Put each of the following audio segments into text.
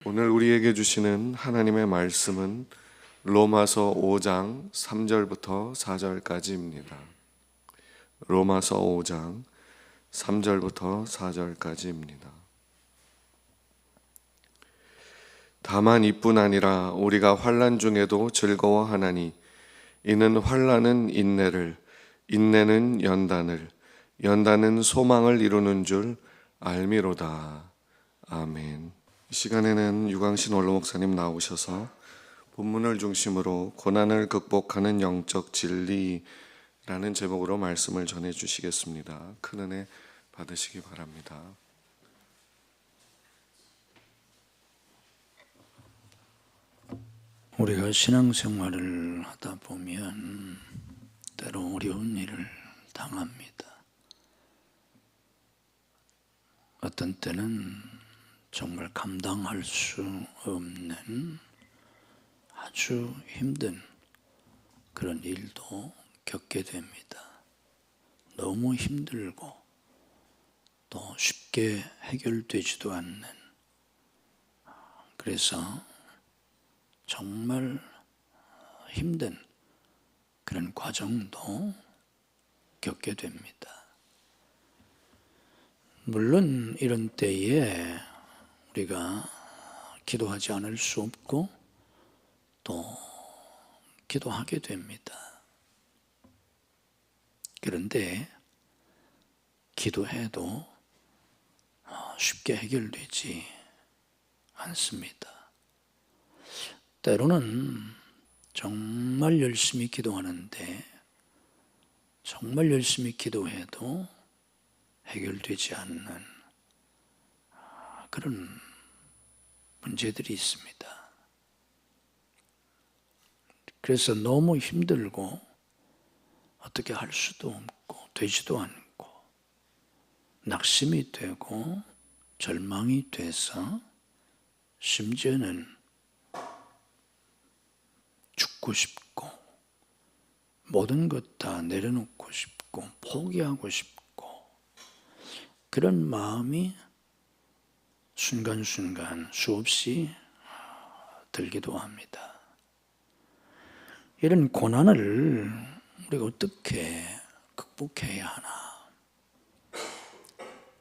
오늘 우리에게 주시는 하나님의 말씀은 로마서 5장 3절부터 4절까지입니다. 로마서 5장 3절부터 4절까지입니다. 다만 이뿐 아니라 우리가 환난 중에도 즐거워하나니 이는 환난은 인내를, 인내는 연단을, 연단은 소망을 이루는 줄 알미로다. 아멘. 이 시간에는 유광신 원로 목사님 나오셔서 본문을 중심으로 고난을 극복하는 영적 진리라는 제목으로 말씀을 전해 주시겠습니다. 큰 은혜 받으시기 바랍니다. 우리가 신앙생활을 하다 보면 때로 어려운 일을 당합니다. 어떤 때는 정말 감당할 수 없는 아주 힘든 그런 일도 겪게 됩니다. 너무 힘들고 또 쉽게 해결되지도 않는, 그래서 정말 힘든 그런 과정도 겪게 됩니다. 물론 이런 때에 우리가 기도하지 않을 수 없고 또 기도하게 됩니다. 그런데 기도해도 쉽게 해결되지 않습니다. 때로는 정말 열심히 기도하는데 정말 열심히 기도해도 해결되지 않는 그런 문제들이 있습니다. 그래서 너무 힘들고 어떻게 할 수도 없고 되지도 않고 낙심이 되고 절망이 돼서 심지어는 죽고 싶고 모든 것 다 내려놓고 싶고 포기하고 싶고 그런 마음이 순간순간 수없이 들기도 합니다. 이런 고난을 우리가 어떻게 극복해야 하나?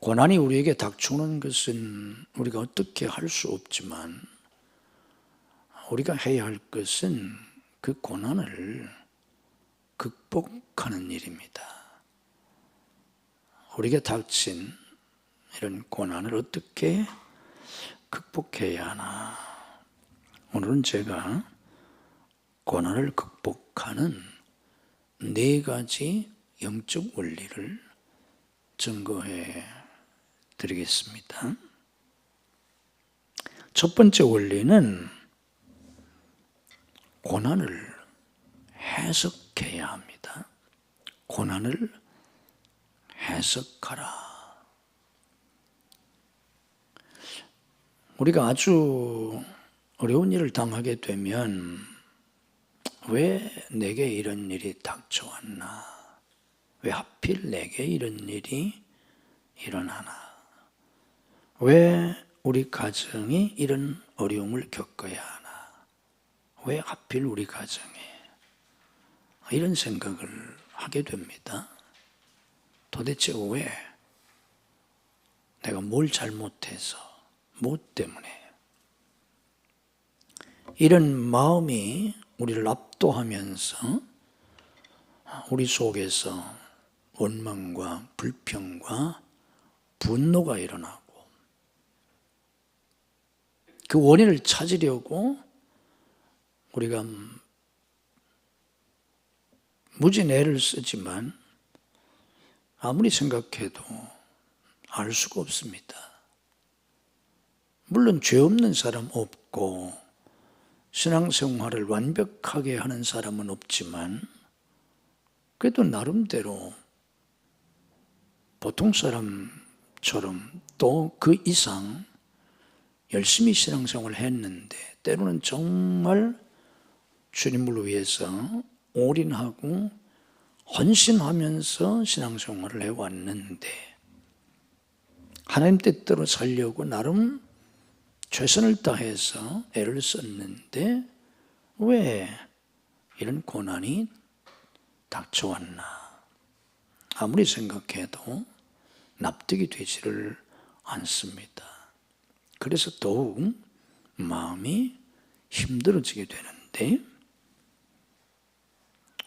고난이 우리에게 닥쳐오는 것은 우리가 어떻게 할 수 없지만 우리가 해야 할 것은 그 고난을 극복하는 일입니다. 우리에게 닥친 이런 고난을 어떻게 극복해야 하나? 오늘은 제가 고난을 극복하는 4가지 영적 원리를 증거해 드리겠습니다. 첫 번째 원리는 고난을 해석해야 합니다. 고난을 해석하라. 우리가 아주 어려운 일을 당하게 되면 왜 내게 이런 일이 닥쳐왔나? 왜 하필 내게 이런 일이 일어나나? 왜 우리 가정이 이런 어려움을 겪어야 하나? 왜 하필 우리 가정에? 이런 생각을 하게 됩니다. 도대체 왜? 내가 뭘 잘못해서? 무엇 때문에? 이런 마음이 우리를 압도하면서 우리 속에서 원망과 불평과 분노가 일어나고 그 원인을 찾으려고 우리가 무진 애를 쓰지만 아무리 생각해도 알 수가 없습니다. 물론 죄 없는 사람 없고 신앙생활을 완벽하게 하는 사람은 없지만 그래도 나름대로 보통 사람처럼 또 그 이상 열심히 신앙생활을 했는데 때로는 정말 주님을 위해서 올인하고 헌신하면서 신앙생활을 해왔는데 하나님 뜻대로 살려고 나름 최선을 다해서 애를 썼는데 왜 이런 고난이 닥쳐왔나? 아무리 생각해도 납득이 되지를 않습니다. 그래서 더욱 마음이 힘들어지게 되는데,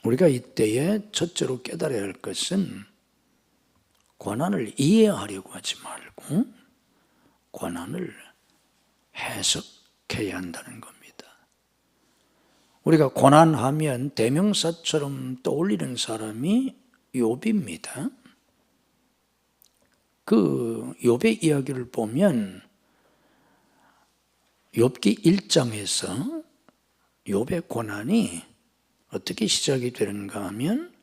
우리가 이때에 첫째로 깨달아야 할 것은 고난을 이해하려고 하지 말고 고난을 해석해야 한다는 겁니다. 우리가 고난하면 대명사처럼 떠올리는 사람이 욥입니다. 그 욥의 이야기를 보면 욥기 1장에서 욥의 고난이 어떻게 시작이 되는가 하면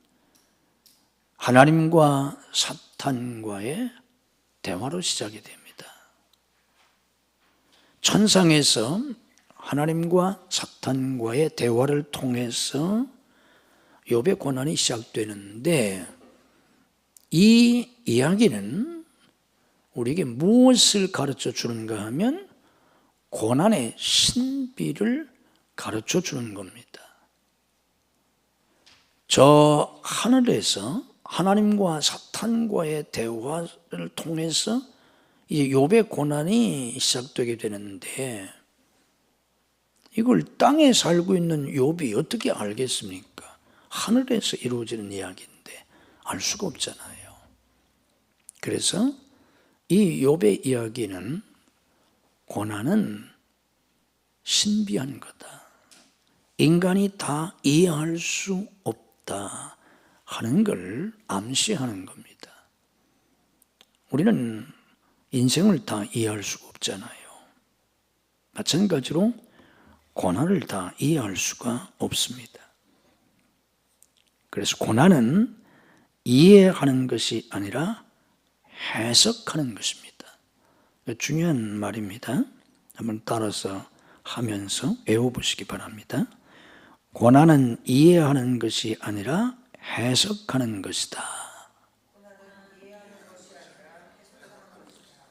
하나님과 사탄과의 대화로 시작이 됩니다. 천상에서 하나님과 사탄과의 대화를 통해서 욥의 고난이 시작되는데, 이 이야기는 우리에게 무엇을 가르쳐 주는가 하면 고난의 신비를 가르쳐 주는 겁니다. 저 하늘에서 하나님과 사탄과의 대화를 통해서 이제 욥의 고난이 시작되게 되는데, 이걸 땅에 살고 있는 욥이 어떻게 알겠습니까? 하늘에서 이루어지는 이야기인데 알 수가 없잖아요. 그래서 이 욥의 이야기는 고난은 신비한 거다, 인간이 다 이해할 수 없다 하는 걸 암시하는 겁니다. 우리는 인생을 다 이해할 수가 없잖아요. 마찬가지로 고난을 다 이해할 수가 없습니다. 그래서 고난은 이해하는 것이 아니라 해석하는 것입니다. 중요한 말입니다. 한번 따라서 하면서 외워보시기 바랍니다. 고난은 이해하는 것이 아니라 해석하는 것이다.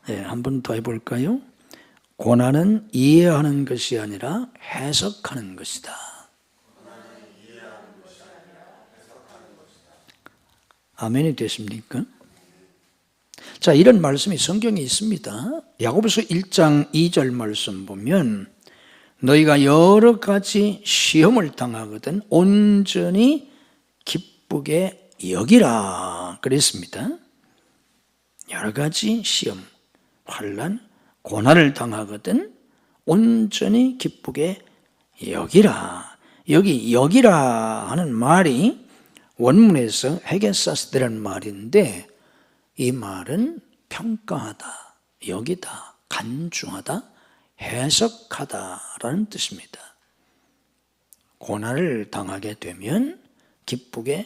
네, 한 번 더 해볼까요? 고난은 이해하는 것이 아니라 해석하는 것이다. 아멘이 되십니까? 자, 이런 말씀이 성경에 있습니다. 야고보서 1장 2절 말씀 보면 너희가 여러 가지 시험을 당하거든 온전히 기쁘게 여기라 그랬습니다. 여러 가지 시험, 환난, 고난을 당하거든 온전히 기쁘게 여기라. 여기 여기라 하는 말이 원문에서 헤게사스드라는 말인데, 이 말은 평가하다, 여기다, 간주하다, 해석하다라는 뜻입니다. 고난을 당하게 되면 기쁘게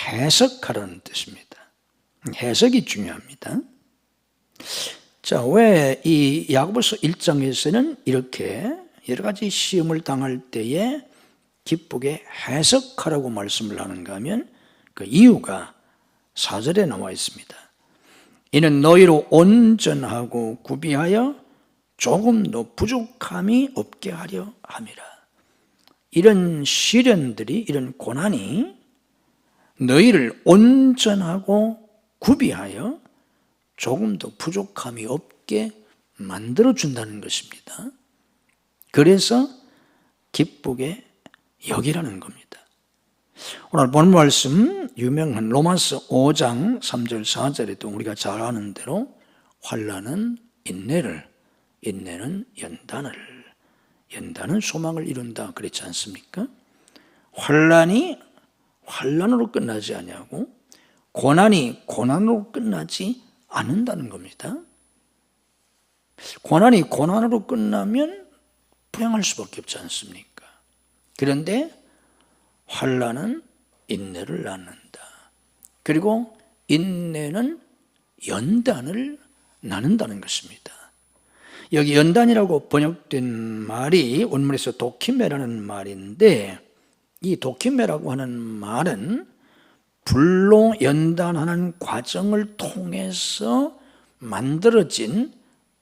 해석하라는 뜻입니다. 해석이 중요합니다. 자, 왜 이 야고보서 1장에서는 이렇게 여러 가지 시험을 당할 때에 기쁘게 해석하라고 말씀을 하는가 하면 그 이유가 4절에 나와 있습니다. 이는 너희로 온전하고 구비하여 조금도 부족함이 없게 하려 함이라. 이런 시련들이, 이런 고난이 너희를 온전하고 구비하여 조금도 부족함이 없게 만들어준다는 것입니다. 그래서 기쁘게 여기라는 겁니다. 오늘 본 말씀 유명한 로마서 5장 3절 4절에도 우리가 잘 아는 대로 환난은 인내를, 인내는 연단을, 연단은 소망을 이룬다 그랬지 않습니까? 환난이 환난으로 끝나지 아니하고 고난이 고난으로 끝나지 않는다는 겁니다. 고난이 고난으로 끝나면 불행할 수밖에 없지 않습니까? 그런데 환난은 인내를 낳는다. 그리고 인내는 연단을 나눈다는 것입니다. 여기 연단이라고 번역된 말이 원문에서 도키메라는 말인데, 이 도키메라고 하는 말은 불로 연단하는 과정을 통해서 만들어진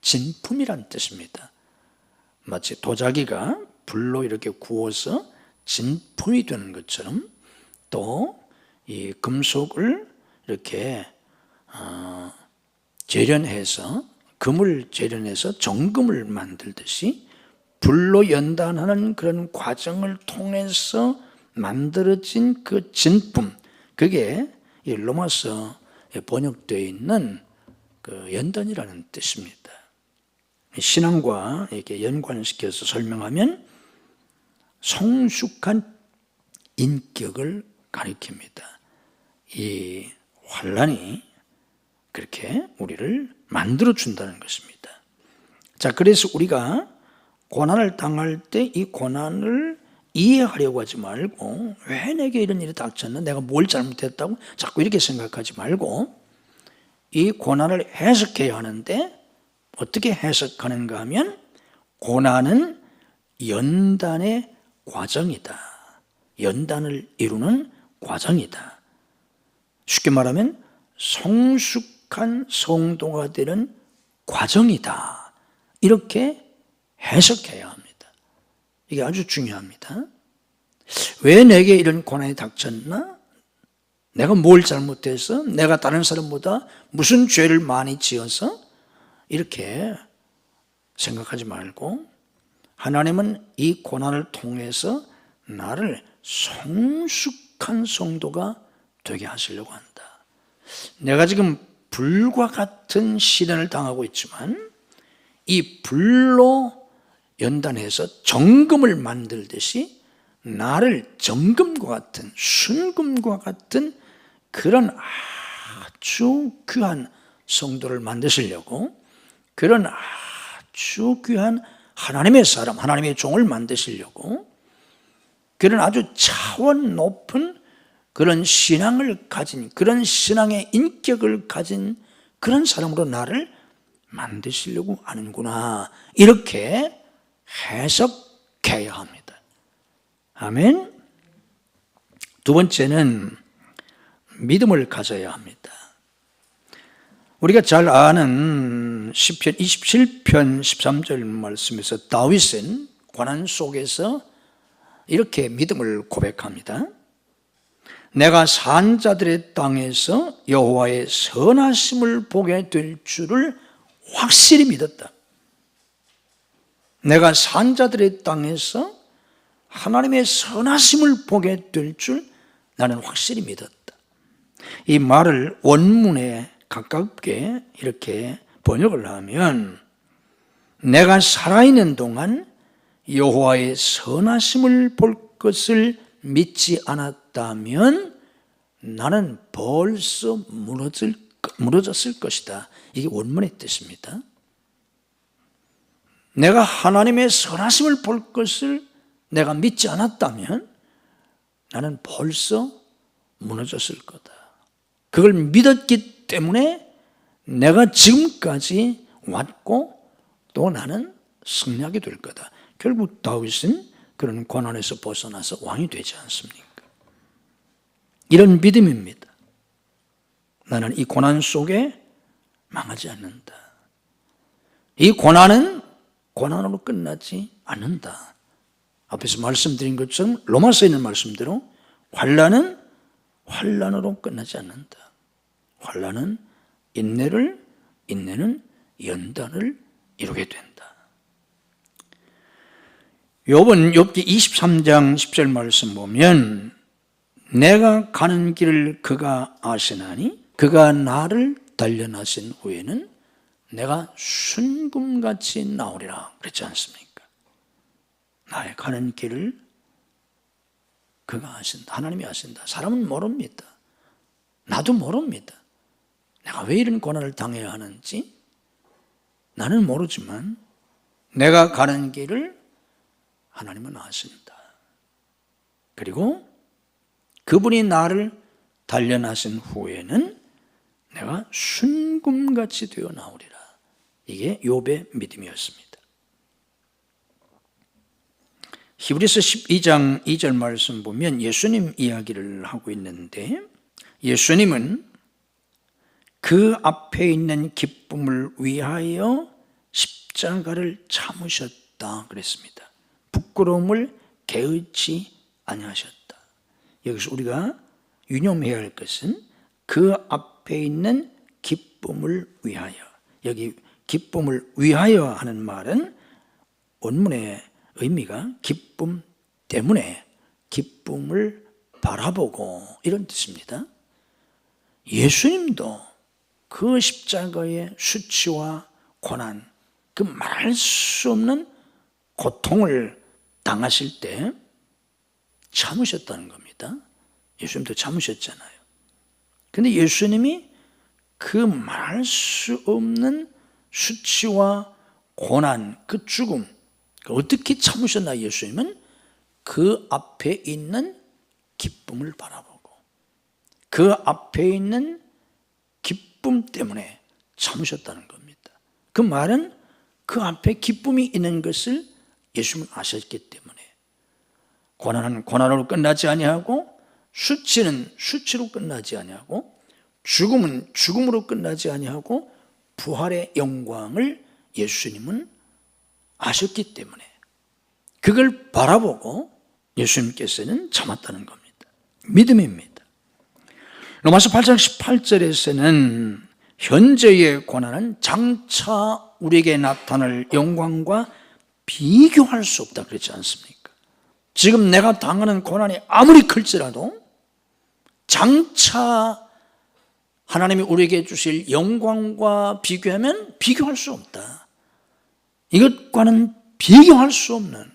진품이란 뜻입니다. 마치 도자기가 불로 이렇게 구워서 진품이 되는 것처럼 또 이 금속을 이렇게 재련해서 금을 재련해서 정금을 만들듯이 불로 연단하는 그런 과정을 통해서 만들어진 그 진품, 그게 이 로마서 번역되어 있는 그 연단이라는 뜻입니다. 신앙과 이렇게 연관시켜서 설명하면 성숙한 인격을 가리킵니다. 이 환난이 그렇게 우리를 만들어 준다는 것입니다. 자, 그래서 우리가 고난을 당할 때 이 고난을 이해하려고 하지 말고, 왜 내게 이런 일이 닥쳤나? 내가 뭘 잘못했다고? 자꾸 이렇게 생각하지 말고 이 고난을 해석해야 하는데, 어떻게 해석하는가 하면 고난은 연단의 과정이다. 연단을 이루는 과정이다. 쉽게 말하면 성숙한 성도가 되는 과정이다. 이렇게 해석해야 합니다. 이게 아주 중요합니다. 왜 내게 이런 고난이 닥쳤나? 내가 뭘 잘못해서? 내가 다른 사람보다 무슨 죄를 많이 지어서? 이렇게 생각하지 말고 하나님은 이 고난을 통해서 나를 성숙한 성도가 되게 하시려고 한다. 내가 지금 불과 같은 시련을 당하고 있지만 이 불로 연단해서 정금을 만들듯이 나를 정금과 같은, 순금과 같은 그런 아주 귀한 성도를 만드시려고, 그런 아주 귀한 하나님의 사람, 하나님의 종을 만드시려고, 그런 아주 차원 높은 그런 신앙을 가진, 그런 신앙의 인격을 가진 그런 사람으로 나를 만드시려고 하는구나, 이렇게 해석해야 합니다. 아멘. 두 번째는 믿음을 가져야 합니다. 우리가 잘 아는 시편 27편 13절 말씀에서 다윗은 고난 속에서 이렇게 믿음을 고백합니다. 내가 산자들의 땅에서 여호와의 선하심을 보게 될 줄을 확실히 믿었다. 내가 산자들의 땅에서 하나님의 선하심을 보게 될 줄 나는 확실히 믿었다. 이 말을 원문에 가깝게 이렇게 번역을 하면, 내가 살아있는 동안 여호와의 선하심을 볼 것을 믿지 않았다면 나는 벌써 무너졌을 것이다. 이게 원문의 뜻입니다. 내가 하나님의 선하심을 볼 것을 내가 믿지 않았다면 나는 벌써 무너졌을 거다. 그걸 믿었기 때문에 내가 지금까지 왔고 또 나는 승리하게 될 거다. 결국 다윗은 그런 고난에서 벗어나서 왕이 되지 않습니까? 이런 믿음입니다. 나는 이 고난 속에 망하지 않는다. 이 고난은 고난으로 끝나지 않는다. 앞에서 말씀드린 것처럼 로마서에 있는 말씀대로 환난은 환난으로 끝나지 않는다. 환난은 인내를, 인내는 연단을 이루게 된다. 욥기 23장 10절 말씀 보면, 내가 가는 길을 그가 아시나니 그가 나를 단련하신 후에는 내가 순금같이 나오리라 그랬지 않습니까? 나의 가는 길을 그가 아신다. 하나님이 아신다. 사람은 모릅니다. 나도 모릅니다. 내가 왜 이런 고난을 당해야 하는지 나는 모르지만 내가 가는 길을 하나님은 아신다. 그리고 그분이 나를 단련하신 후에는 내가 순금같이 되어 나오리라. 이게 욥의 믿음이었습니다. 히브리서 12장 2절 말씀 보면 예수님 이야기를 하고 있는데, 예수님은 그 앞에 있는 기쁨을 위하여 십자가를 참으셨다. 없다 그랬습니다. 부끄러움을 개의치 아니하셨다. 여기서 우리가 유념해야 할 것은 그 앞에 있는 기쁨을 위하여, 여기 기쁨을 위하여 하는 말은 원문의 의미가 기쁨 때문에, 기쁨을 바라보고 이런 뜻입니다. 예수님도 그 십자가의 수치와 고난, 그 말할 수 없는 고통을 당하실 때 참으셨다는 겁니다. 예수님도 참으셨잖아요. 근데 예수님이 그 말할 수 없는 수치와 고난, 그 죽음, 어떻게 참으셨나? 예수님은 그 앞에 있는 기쁨을 바라보고 그 앞에 있는 기쁨 때문에 참으셨다는 겁니다. 그 말은 그 앞에 기쁨이 있는 것을 예수님은 아셨기 때문에 고난은 고난으로 끝나지 아니하고 수치는 수치로 끝나지 아니하고 죽음은 죽음으로 끝나지 아니하고 부활의 영광을 예수님은 아셨기 때문에 그걸 바라보고 예수님께서는 참았다는 겁니다. 믿음입니다. 로마서 8장 18절에서는 현재의 고난은 장차 우리에게 나타날 영광과 비교할 수 없다 그랬지 않습니까? 지금 내가 당하는 고난이 아무리 클지라도 장차 하나님이 우리에게 주실 영광과 비교하면 비교할 수 없다. 이것과는 비교할 수 없는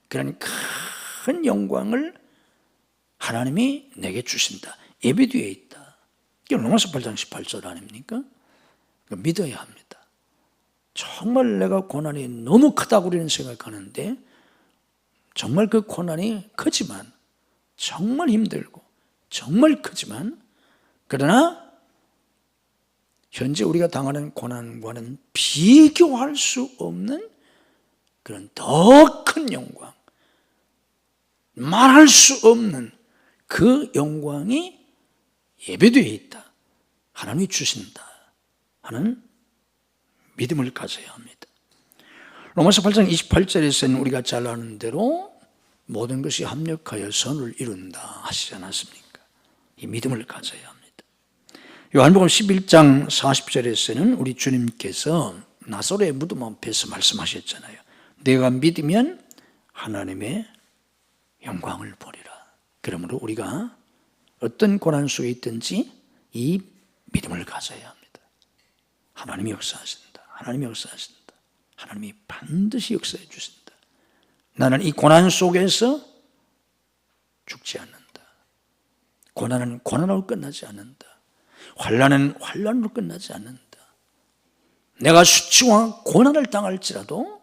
그런 큰 영광을 하나님이 내게 주신다. 예배 뒤에 있다. 이게 로마서 8장 18절 아닙니까? 믿어야 합니다. 정말 내가 고난이 너무 크다고 우리는 생각하는데 정말 그 고난이 크지만, 정말 힘들고 정말 크지만, 그러나 현재 우리가 당하는 고난과는 비교할 수 없는 그런 더 큰 영광, 말할 수 없는 그 영광이 예배뒤에 있다. 하나님이 주신다 하는 믿음을 가져야 합니다. 로마서 8장 28절에서는 우리가 잘 아는 대로 모든 것이 합력하여 선을 이룬다 하시지 않았습니까? 이 믿음을 가져야 합니다. 요한복음 11장 40절에서는 우리 주님께서 나사로의 무덤 앞에서 말씀하셨잖아요. 내가 믿으면 하나님의 영광을 보리라. 그러므로 우리가 어떤 고난 속에 있든지 이 믿음을 가져야 합니다. 하나님이 역사하신다. 하나님이 역사하신다. 하나님이 반드시 역사해 주신다. 나는 이 고난 속에서 죽지 않는다. 고난은 고난으로 끝나지 않는다. 환난은 환난으로 끝나지 않는다. 내가 수치와 고난을 당할지라도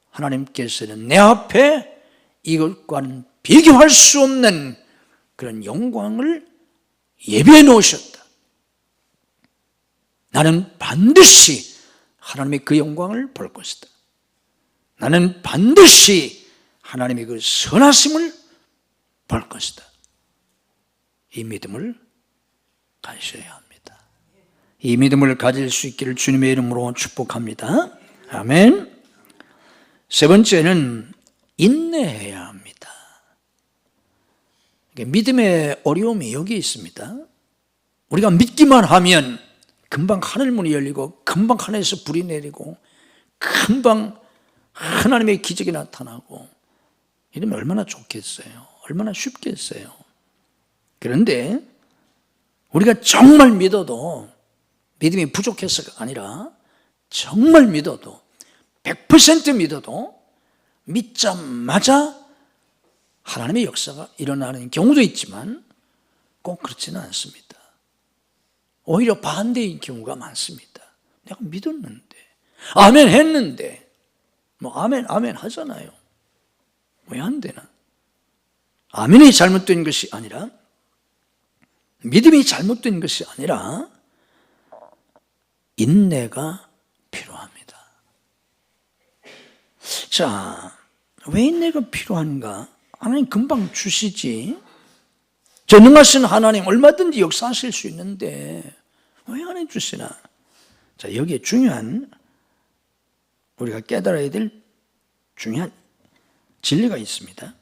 하나님께서는 내 앞에 이것과는 비교할 수 없는 그런 영광을 예비해 놓으셨다. 나는 반드시 하나님의 그 영광을 볼 것이다. 나는 반드시 하나님의 그 선하심을 볼 것이다. 이 믿음을 가져야 합니다. 이 믿음을 가질 수 있기를 주님의 이름으로 축복합니다. 아멘. 세 번째는 인내해야 합니다. 믿음의 어려움이 여기 있습니다. 우리가 믿기만 하면 금방 하늘문이 열리고 금방 하늘에서 불이 내리고 금방 하나님의 기적이 나타나고 이러면 얼마나 좋겠어요. 얼마나 쉽겠어요. 그런데 우리가 정말 믿어도, 믿음이 부족해서가 아니라 정말 믿어도, 100% 믿어도 믿자마자 하나님의 역사가 일어나는 경우도 있지만 꼭 그렇지는 않습니다. 오히려 반대인 경우가 많습니다. 내가 믿었는데, 아멘 했는데, 아멘 하잖아요. 왜 안 되나? 아멘이 잘못된 것이 아니라, 믿음이 잘못된 것이 아니라 인내가 필요합니다. 자, 왜 인내가 필요한가? 하나님 금방 주시지. 전능하신 하나님 얼마든지 역사하실 수 있는데 왜 안 해주시나? 자, 여기에 중요한 우리가 깨달아야 될 중요한 진리가 있습니다.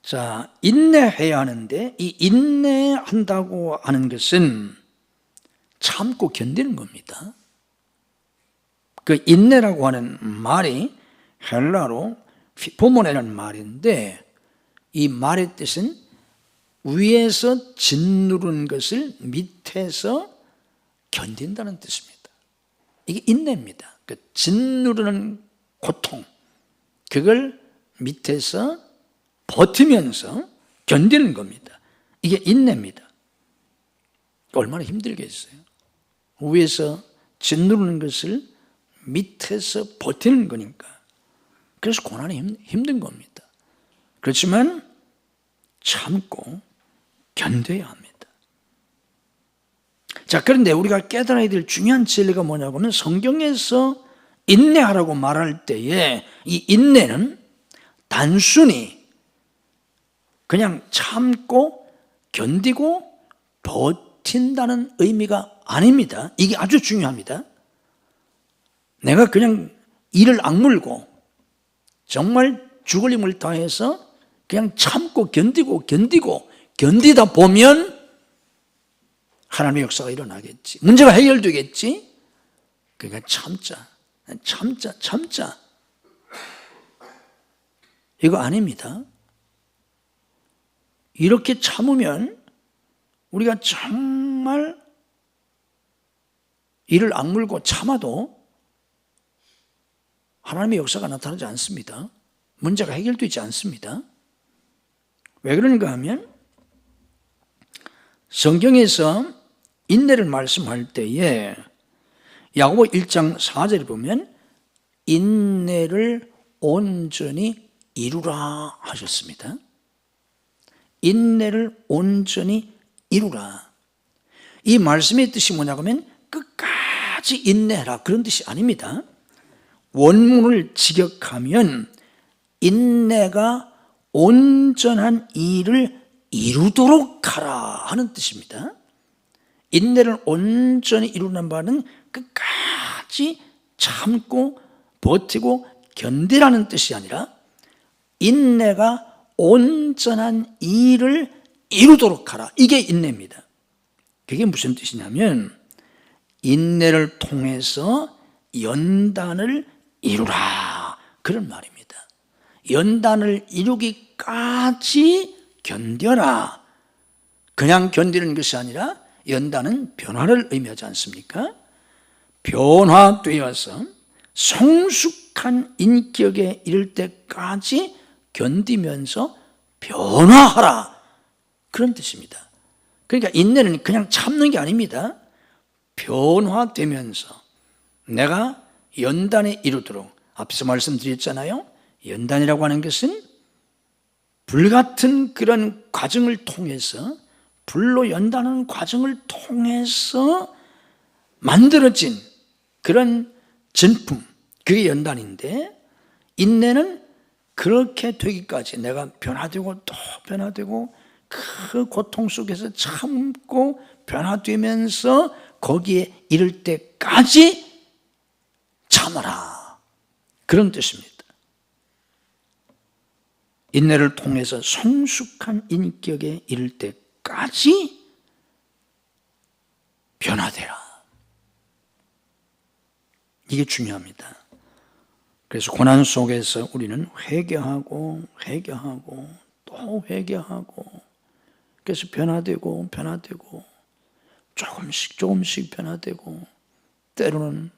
자, 인내해야 하는데 이 인내한다고 하는 것은 참고 견디는 겁니다. 그 인내라고 하는 말이 헬라로 포모네라는 말인데 이 말의 뜻은 위에서 짓누르는 것을 밑에서 견딘다는 뜻입니다. 이게 인내입니다. 그 짓누르는 고통, 그걸 밑에서 버티면서 견디는 겁니다. 이게 인내입니다. 얼마나 힘들겠어요. 위에서 짓누르는 것을 밑에서 버티는 거니까. 그래서 고난이 힘든 겁니다. 그렇지만 참고 견뎌야 합니다. 자, 그런데 우리가 깨달아야 될 중요한 진리가 뭐냐고 하면 성경에서 인내하라고 말할 때에 이 인내는 단순히 그냥 참고 견디고 버틴다는 의미가 아닙니다. 이게 아주 중요합니다. 내가 그냥 이를 악물고 정말 죽을 힘을 다해서 그냥 참고 견디고 견디다 보면 하나님의 역사가 일어나겠지. 문제가 해결되겠지. 그러니까 참자. 이거 아닙니다. 이렇게 참으면 우리가 정말 이를 악물고 참아도 하나님의 역사가 나타나지 않습니다. 문제가 해결되지 않습니다. 왜 그런가 하면 성경에서 인내를 말씀할 때에 야고보 1장 4절에 보면 인내를 온전히 이루라 하셨습니다. 인내를 온전히 이루라. 이 말씀의 뜻이 뭐냐고 하면 끝까지 인내해라 그런 뜻이 아닙니다. 원문을 직역하면 인내가 온전한 일을 이루도록 하라 하는 뜻입니다. 인내를 온전히 이루는 바는 끝까지 참고 버티고 견디라는 뜻이 아니라 인내가 온전한 일을 이루도록 하라. 이게 인내입니다. 그게 무슨 뜻이냐면 인내를 통해서 연단을 이루라 그런 말입니다. 연단을 이루기까지 견뎌라. 그냥 견디는 것이 아니라 연단은 변화를 의미하지 않습니까? 변화되어서 성숙한 인격에 이를 때까지 견디면서 변화하라 그런 뜻입니다. 그러니까 인내는 그냥 참는 게 아닙니다. 변화되면서 내가 연단에 이르도록 앞서 말씀드렸잖아요. 연단이라고 하는 것은 불같은 그런 과정을 통해서 불로 연단하는 과정을 통해서 만들어진 그런 전품, 그게 연단인데 인내는 그렇게 되기까지 내가 변화되고 또 변화되고 그 고통 속에서 참고 변화되면서 거기에 이를 때까지 참아라 그런 뜻입니다. 인내를 통해서 성숙한 인격에 이를 때까지 변화되라. 이게 중요합니다. 그래서 고난 속에서 우리는 회개하고 또 회개하고 그래서 변화되고 조금씩 변화되고 때로는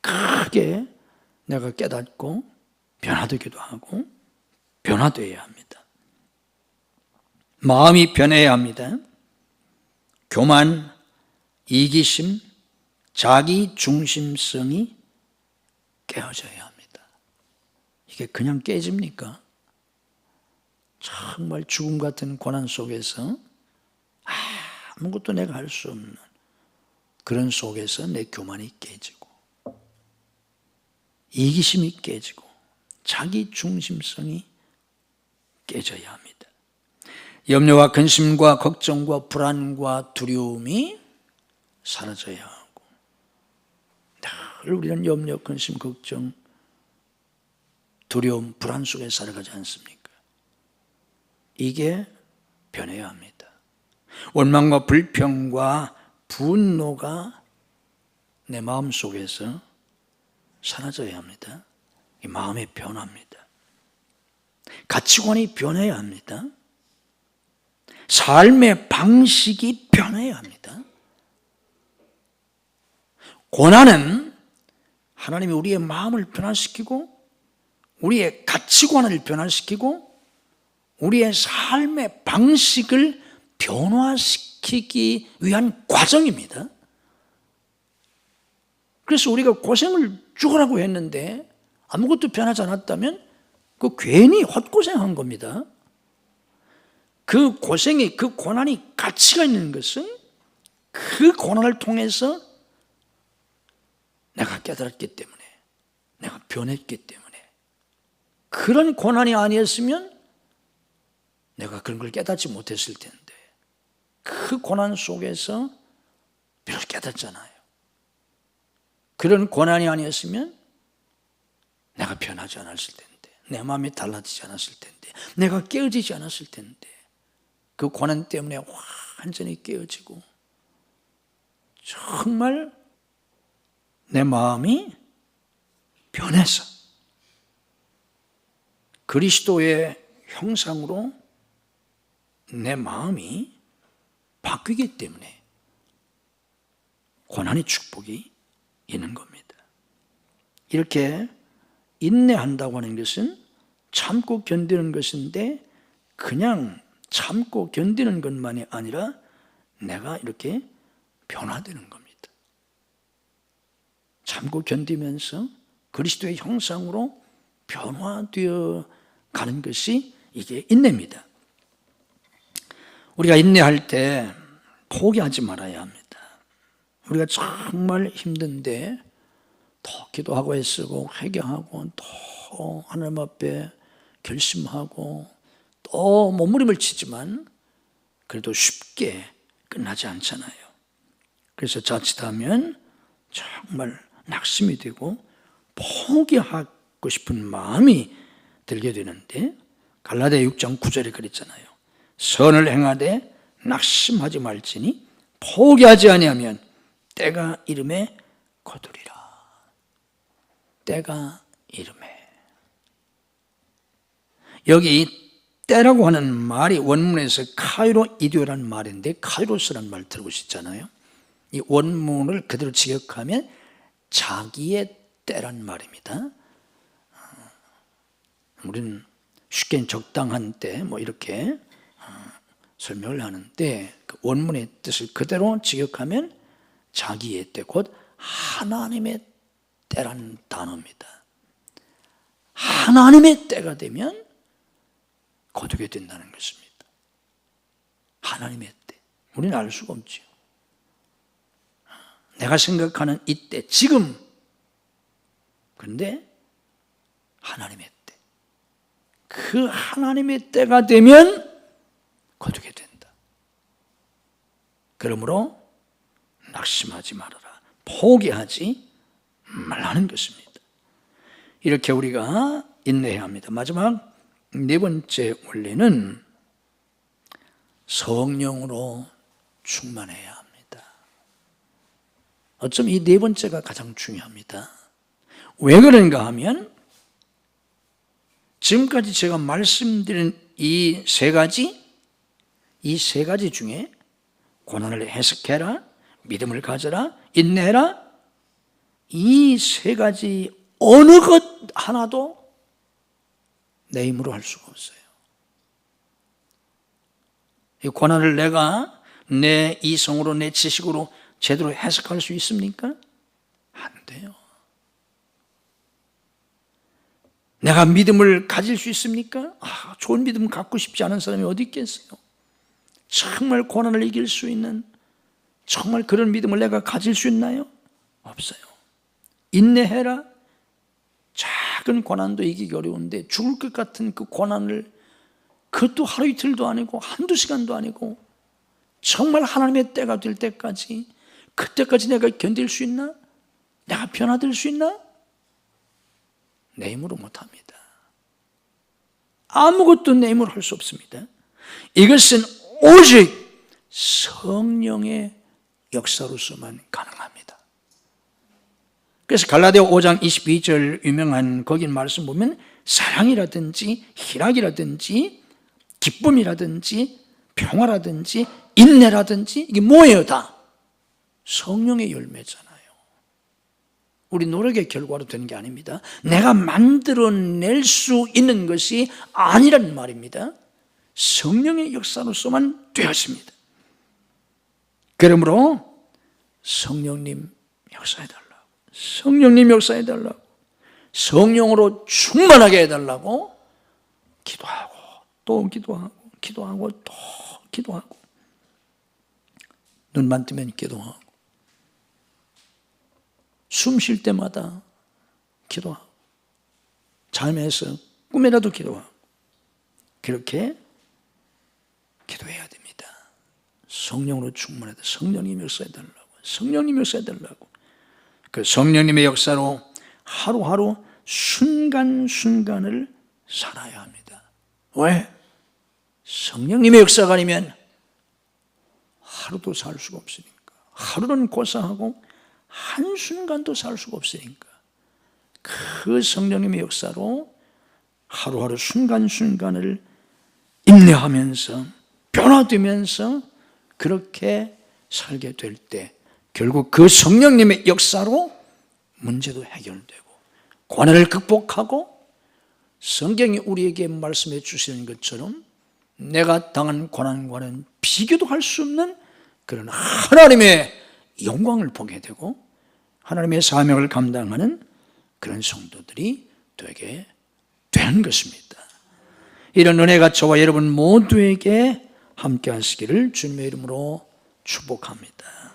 크게 내가 깨닫고 변화되기도 하고 변화되어야 합니다. 마음이 변해야 합니다. 교만, 이기심, 자기 중심성이 깨어져야 합니다. 이게 그냥 깨집니까? 정말 죽음 같은 고난 속에서 아무것도 내가 할 수 없는 그런 속에서 내 교만이 깨지고 이기심이 깨지고 자기 중심성이 깨져야 합니다. 염려와 근심과 걱정과 불안과 두려움이 사라져야 하고 늘 우리는 염려, 근심, 걱정 두려움, 불안 속에 살아가지 않습니까? 이게 변해야 합니다. 원망과 불평과 분노가 내 마음 속에서 사라져야 합니다. 이 마음의 변화입니다. 가치관이 변해야 합니다. 삶의 방식이 변해야 합니다. 고난은 하나님이 우리의 마음을 변화시키고 우리의 가치관을 변화시키고 우리의 삶의 방식을 변화시키기 위한 과정입니다. 그래서 우리가 고생을 죽으라고 했는데 아무것도 변하지 않았다면 그 괜히 헛고생한 겁니다. 그 고생이, 그 고난이 가치가 있는 것은 그 고난을 통해서 내가 깨달았기 때문에, 내가 변했기 때문에, 그런 고난이 아니었으면 내가 그런 걸 깨닫지 못했을 텐데, 그 고난 속에서 비로소 깨닫잖아요. 그런 고난이 아니었으면 내가 변하지 않았을 텐데, 내 마음이 달라지지 않았을 텐데, 내가 깨어지지 않았을 텐데, 그 고난 때문에 완전히 깨어지고 정말 내 마음이 변해서 그리스도의 형상으로 내 마음이 바뀌기 때문에 고난의 축복이 있는 겁니다. 이렇게 인내한다고 하는 것은 참고 견디는 것인데 그냥 참고 견디는 것만이 아니라 내가 이렇게 변화되는 겁니다. 참고 견디면서 그리스도의 형상으로 변화되어 가는 것이 이게 인내입니다. 우리가 인내할 때 포기하지 말아야 합니다. 우리가 정말 힘든데 더 기도하고 애쓰고 회개하고 또 하나님 앞에 결심하고 또 몸부림을 치지만 그래도 쉽게 끝나지 않잖아요. 그래서 자칫하면 정말 낙심이 되고 포기하고 싶은 마음이 들게 되는데 갈라디아 6장 9절에 그랬잖아요. 선을 행하되 낙심하지 말지니 포기하지 아니하면 때가 이름에 거두리라. 때가 이름에. 여기 때라고 하는 말이 원문에서 카이로 이디오라는 말인데 카이로스라는 말 들어보셨잖아요. 이 원문을 그대로 직역하면 자기의 때란 말입니다. 우리는 쉽게 적당한 때 뭐 이렇게 설명을 하는데 그 원문의 뜻을 그대로 직역하면 자기의 때, 곧 하나님의 때라는 단어입니다. 하나님의 때가 되면 거두게 된다는 것입니다. 하나님의 때. 우리는 알 수가 없죠. 내가 생각하는 이때, 지금. 그런데 하나님의 때. 그 하나님의 때가 되면 거두게 된다. 그러므로 낙심하지 말아라. 포기하지 말라는 것입니다. 이렇게 우리가 인내해야 합니다. 마지막 네 번째 원리는 성령으로 충만해야 합니다. 어쩜 이 네 번째가 가장 중요합니다. 왜 그런가 하면 지금까지 제가 말씀드린 이 세 가지 중에 고난을 해석해라, 믿음을 가져라, 인내해라, 이 세 가지 어느 것 하나도 내 힘으로 할 수가 없어요. 이 고난을 내가 내 이성으로, 내 지식으로 제대로 해석할 수 있습니까? 안 돼요. 내가 믿음을 가질 수 있습니까? 좋은 믿음 갖고 싶지 않은 사람이 어디 있겠어요? 정말 고난을 이길 수 있는 정말 그런 믿음을 내가 가질 수 있나요? 없어요. 인내해라. 작은 고난도 이기기 어려운데 죽을 것 같은 그 고난을 그것도 하루 이틀도 아니고 한두 시간도 아니고 정말 하나님의 때가 될 때까지 그때까지 내가 견딜 수 있나? 내가 변화될 수 있나? 내 힘으로 못합니다. 아무것도 내 힘으로 할 수 없습니다. 이것은 오직 성령의 역사로서만 가능합니다. 그래서 갈라디아 5장 22절 유명한 거기 말씀 보면 사랑이라든지 희락이라든지 기쁨이라든지 평화라든지 인내라든지 이게 뭐예요? 다 성령의 열매잖아요. 우리 노력의 결과로 되는 게 아닙니다. 내가 만들어낼 수 있는 것이 아니란 말입니다. 성령의 역사로서만 되었습니다. 그러므로 성령님 역사해달라고, 성령님 역사해달라고, 성령으로 충만하게 해달라고 기도하고 또 기도하고 기도하고 또 기도하고, 눈만 뜨면 기도하고, 숨 쉴 때마다 기도하고, 잠에서 꿈에라도 기도하고, 그렇게 기도해야 됩니다. 성령으로 충만해서 성령님 역사해달라고, 성령님 역사해달라고. 그 성령님의 역사로 하루하루 순간순간을 살아야 합니다. 왜? 성령님의 역사가 아니면 하루도 살 수가 없으니까. 하루는 고사하고 한순간도 살 수가 없으니까 그 성령님의 역사로 하루하루 순간순간을 인내하면서 변화되면서 그렇게 살게 될 때 결국 그 성령님의 역사로 문제도 해결되고 고난을 극복하고 성경이 우리에게 말씀해 주시는 것처럼 내가 당한 고난과는 비교도 할 수 없는 그런 하나님의 영광을 보게 되고 하나님의 사명을 감당하는 그런 성도들이 되게 되는 것입니다. 이런 은혜가 저와 여러분 모두에게 함께 하시기를 주님의 이름으로 축복합니다.